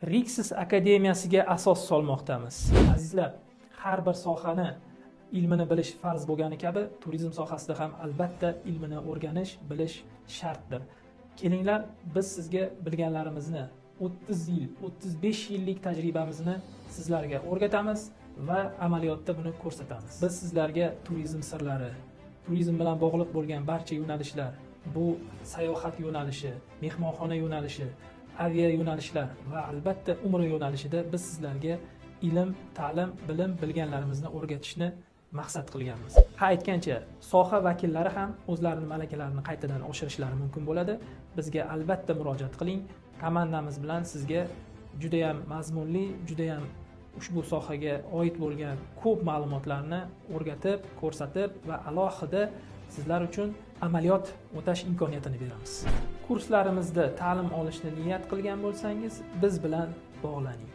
Rixis akademiyasiga asos solmoqdamiz. Azizlar, har bir sohani ilmini bilish farz bo'lgani kabi, turizm sohasida ham albatta ilmini o'rganish, bilish shartdir. Kelinglar, biz sizga bilganlarimizni 30 yil, 35 yillik tajribamizni sizlarga o'rgatamiz va amaliyotda buni ko'rsatamiz. Biz sizlarga turizm sirlari, turizm bilan bog'liq bo'lgan barcha yo'nalishlar, bu sayohat yo'nalishi, mehmonxona yo'nalishi, avia yo'nalishlar va albatta umra yo'nalishida biz sizlarga ilm, ta'lim, bilim bilganlarimizni o'rgatishni maqsad qilganmiz. Aytgancha, soha vakillari ham o'zlarining malakalarini qaytadan oshirishlari mumkin bo'ladi. Bizga albatta murojaat qiling. Komandamiz bilan sizga juda ham mazmunli, juda ham ushbu sohaga oid bo'lgan ko'p ma'lumotlarni o'rgatib, ko'rsatib va alohida sizlar uchun amaliyot o'tash imkoniyatini beramiz. Kurslarimizda ta'lim olishni niyat qilgan bo'lsangiz, biz bilan bog'laning.